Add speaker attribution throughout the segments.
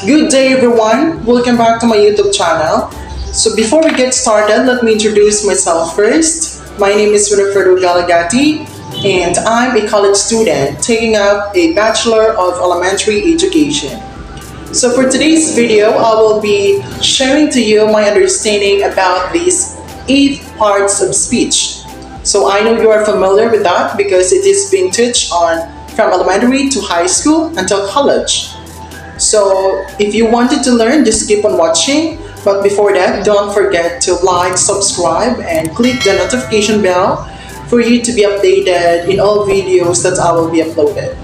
Speaker 1: Good day everyone, welcome back to my YouTube channel. So before we get started, let me introduce myself first. My name is Winifredo Galagati and I'm a college student taking up a Bachelor of Elementary Education. So for today's video, I will be sharing to you my understanding about these 8 parts of speech. So I know you are familiar with that because it is being taught on from elementary to high school until college. So if you wanted to learn, just keep on watching. But before that, don't forget to like, subscribe, and click the notification bell for you to be updated in all videos that I will be uploaded.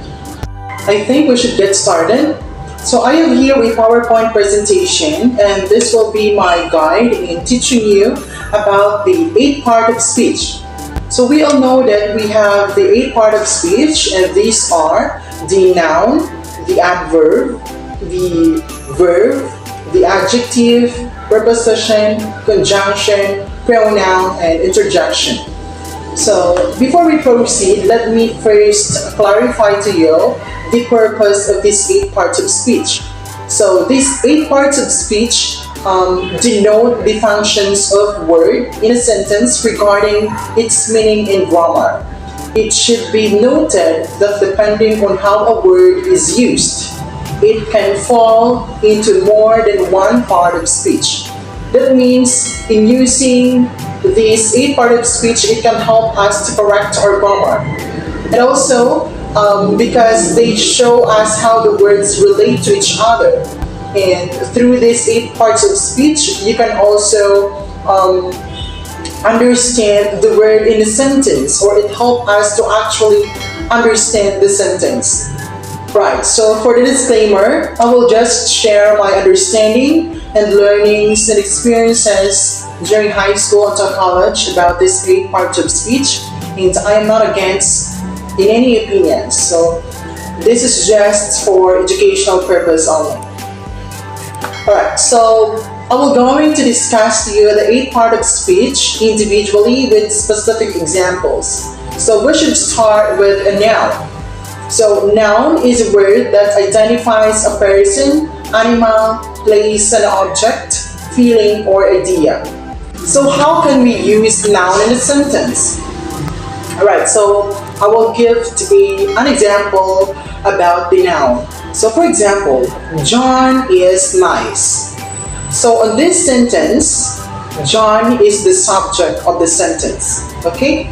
Speaker 1: I think we should get started. So I have here a PowerPoint presentation, and this will be my guide in teaching you about the 8 part of speech. So we all know that we have the 8 part of speech, and these are the noun, the adverb, the verb, the adjective, preposition, conjunction, pronoun, and interjection. So before we proceed, let me first clarify to you the purpose of these 8 parts of speech. So these 8 parts of speech denote the functions of word in a sentence regarding its meaning and grammar. It should be noted that depending on how a word is used, it can fall into more than one part of speech. That means in using these 8 parts of speech, it can help us to correct our grammar. And also, because they show us how the words relate to each other. And through these 8 parts of speech, you can also understand the word in a sentence, or it helps us to actually understand the sentence. Right, so for the disclaimer, I will just share my understanding and learnings and experiences during high school until college about this 8 parts of speech, and I am not against in any opinions. So this is just for educational purpose only. Alright, so I will going to discuss to you the 8 parts of speech individually with specific examples. So we should start with a noun. So noun is a word that identifies a person, animal, place, an object, feeling, or idea. So how can we use noun in a sentence? Alright, so I will give an example about the noun. So for example, John is nice. So on this sentence, John is the subject of the sentence. Okay?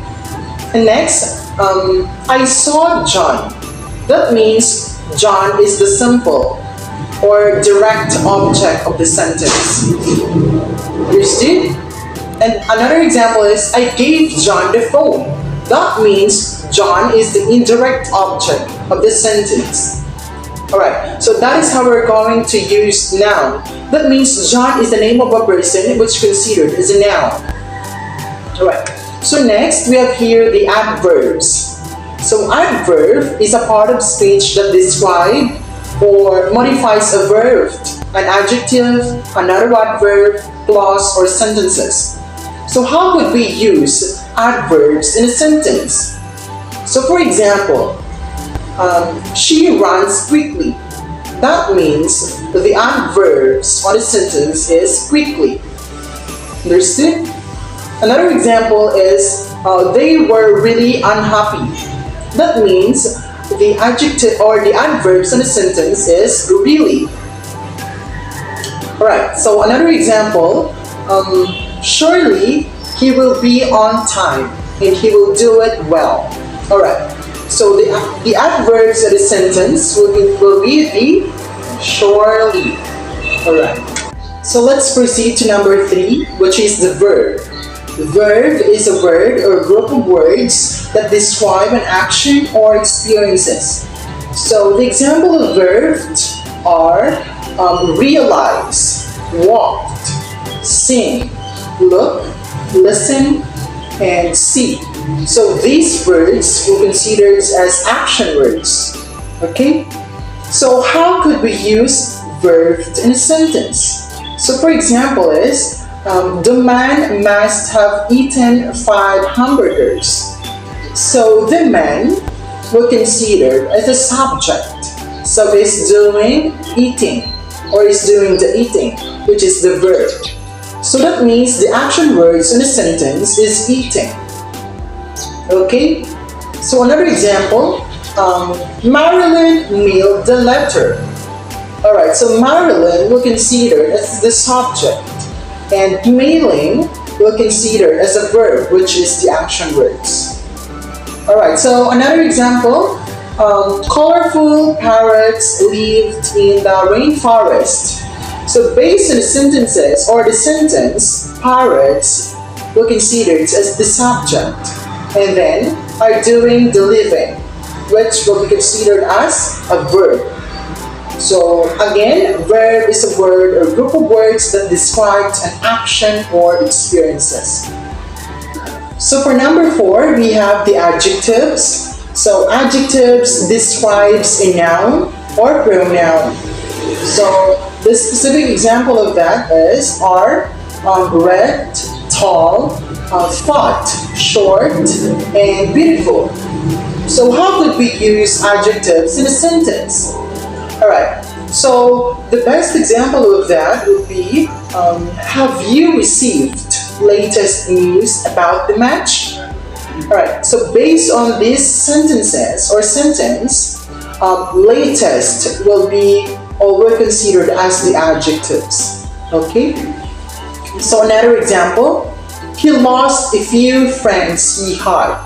Speaker 1: And next, I saw John. That means John is the simple or direct object of the sentence. Understood? And another example is I gave John the phone. That means John is the indirect object of the sentence. Alright, so that is how we're going to use noun. That means John is the name of a person which is considered as a noun. Alright, so next we have here the adverbs. So adverb is a part of speech that describes or modifies a verb, an adjective, another adverb, clause, or sentences. So how could we use adverbs in a sentence? So for example, she runs quickly. That means the adverbs on a sentence is quickly. Understood? Another example is they were really unhappy. That means the adjective or the adverbs in a sentence is really. Alright, so another example, surely he will be on time and he will do it well. Alright, so the adverbs of the sentence will be the surely. Alright, so let's proceed to number 3, which is the verb. The verb is a word or group of words that describe an action or experiences. So the example of verbs are realize, walked, sing, look, listen, and see. So these words we consider as action words. Okay? So how could we use verbs in a sentence? So for example is, the man must have eaten 5 hamburgers. So the man will consider as a subject. So he's doing eating. or is doing the eating, which is the verb. So that means the action words in a sentence is eating. Okay? So another example, Marilyn mailed the letter. Alright, so Marilyn will consider as the subject, and mailing will consider as a verb, which is the action words. Alright, so another example, colorful parrots lived in the rainforest. So based on the sentences or the sentence, parrots will consider it as the subject, and then are doing the living, which will be considered as a verb. So again, verb is a word or group of words that describes an action or experiences. So for number 4, we have the adjectives. So adjectives describes a noun or pronoun. So the specific example of that is red, tall, fat, short, and beautiful. So how could we use adjectives in a sentence? Alright, so the best example of that would be, have you received latest news about the match? Alright, so based on these sentences or sentence, latest will be or will considered as the adjectives. Okay? So another example, he lost a few friends he had.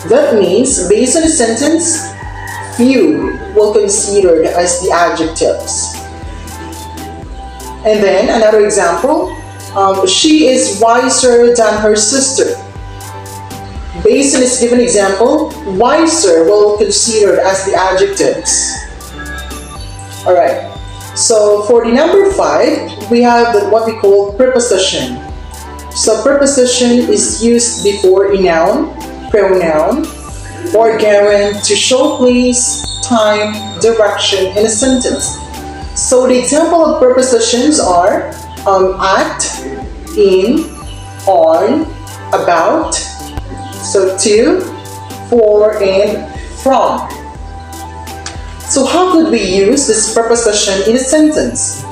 Speaker 1: That means, based on the sentence, few will considered as the adjectives. And then another example, she is wiser than her sister. Based on this given example, wiser will considered as the adjectives. Alright, so for the number 5, we have what we call preposition. So preposition is used before a noun, pronoun, or gerund to show place, time, direction in a sentence. So the example of prepositions are at, in, on, about, so to, for, and from. So how could we use this preposition in a sentence?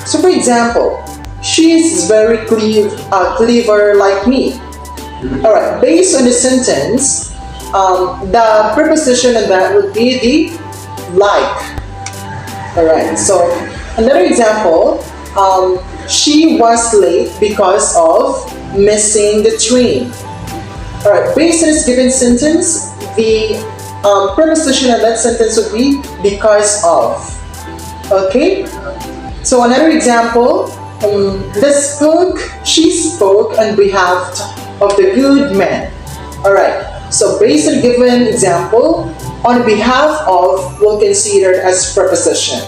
Speaker 1: So for example, she is very clever like me. Alright, based on the sentence, the preposition of that would be the like. Alright, so another example, she was late because of missing the train. Alright, based on this given sentence, the preposition of that sentence would be because of. Okay? So another example, she spoke on behalf of the good man. Alright, so based on given example, on behalf of will consider as preposition.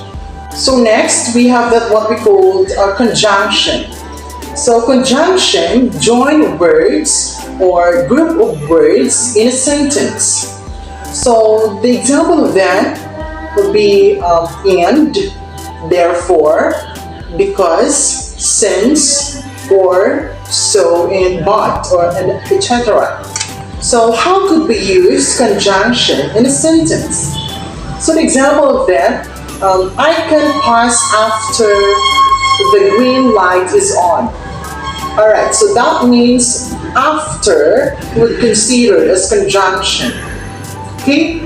Speaker 1: So next, we have that what we call a conjunction. So conjunction join words or group of words in a sentence. So the example of that would be and, therefore, because, since, or, so, and but, or etc. So how could we use conjunction in a sentence? So the example of that, I can pass after the green light is on. Alright, so that means after would consider as conjunction. Okay,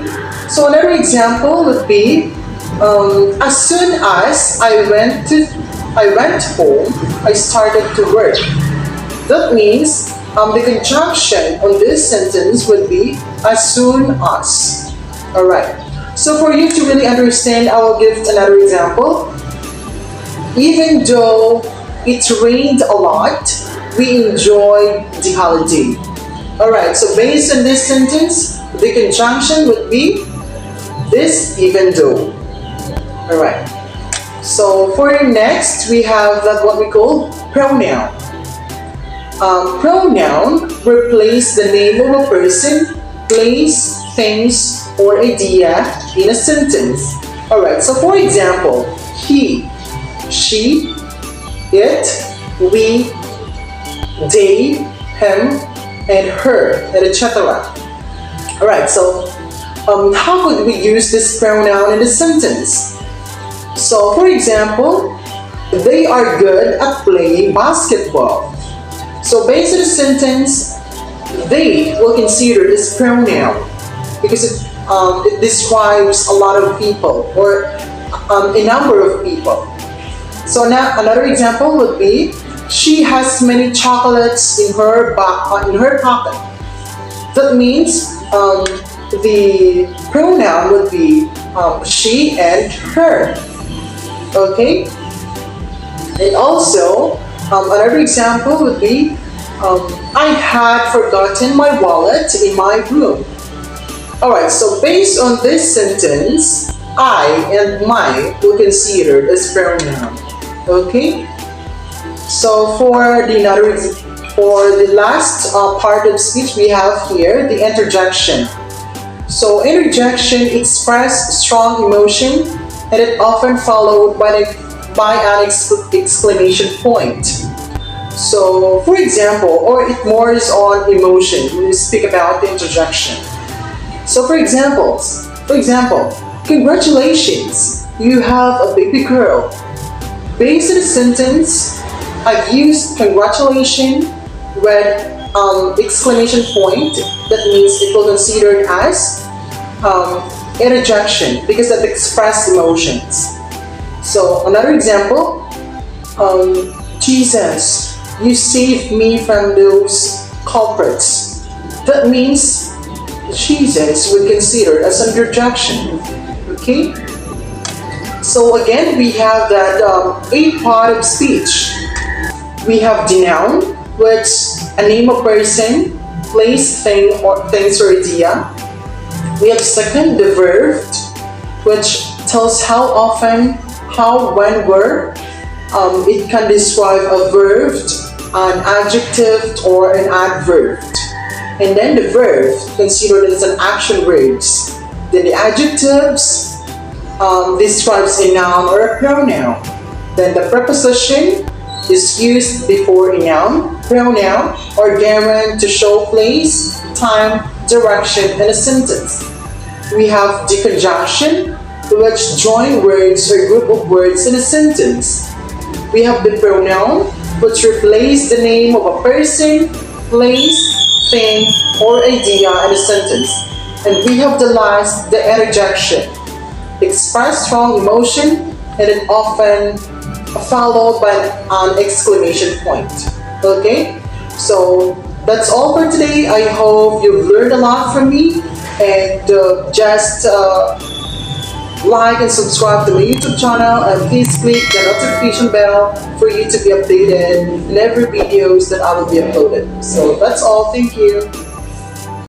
Speaker 1: so another example would be, as soon as I went home, I started to work. That means the conjunction on this sentence would be as soon as. Alright, so for you to really understand, I will give another example. Even though it rained a lot, we enjoyed the holiday. Alright, so based on this sentence, the conjunction would be this even though. Alright, so for next, we have that what we call pronoun. Pronoun replace the name of a person, place, things, or idea in a sentence. Alright, so for example, he, she, it, we, they, him, and her, and etc. Alright, so how could we use this pronoun in a sentence? So, for example, they are good at playing basketball. So, based on the sentence, they will consider this pronoun because it describes a lot of people or a number of people. So now another example would be she has many chocolates in her pocket. That means the pronoun would be she and her. Okay. And also another example would be I had forgotten my wallet in my room. Alright, so based on this sentence, I and my will consider as pronoun. Okay? So for the last part of speech we have here, the interjection. So interjection express strong emotion and it often followed by an exclamation point. So, for example, or it more is on emotion when we speak about the interjection. So, for example, congratulations, you have a baby girl. Based on the sentence, I've used congratulations with exclamation point. That means it will consider it as interjection because that express emotions. So, another example, Jesus, you saved me from those culprits. That means Jesus would consider as an interjection. Okay? So again, we have that 8 part of speech. We have the noun, which a name of person, place, thing, or things or idea. We have second, the verb, which tells how often, how, when, where. It can describe a verb, an adjective, or an adverb. And then the verb, considered as an action words. Then the adjectives describes a noun or a pronoun. Then the preposition is used before a noun, pronoun, or gerund to show place, time, direction in a sentence. We have the conjunction, which join words or group of words in a sentence. We have the pronoun, which replace the name of a person, place, thing, or idea in a sentence. And we have the last, the interjection. Express strong emotion and it often followed by an exclamation point. Okay? So that's all for today. I hope you've learned a lot from me and just like and subscribe to my YouTube channel and please click the notification bell for you to be updated in every videos that I will be uploaded. So that's all. Thank you.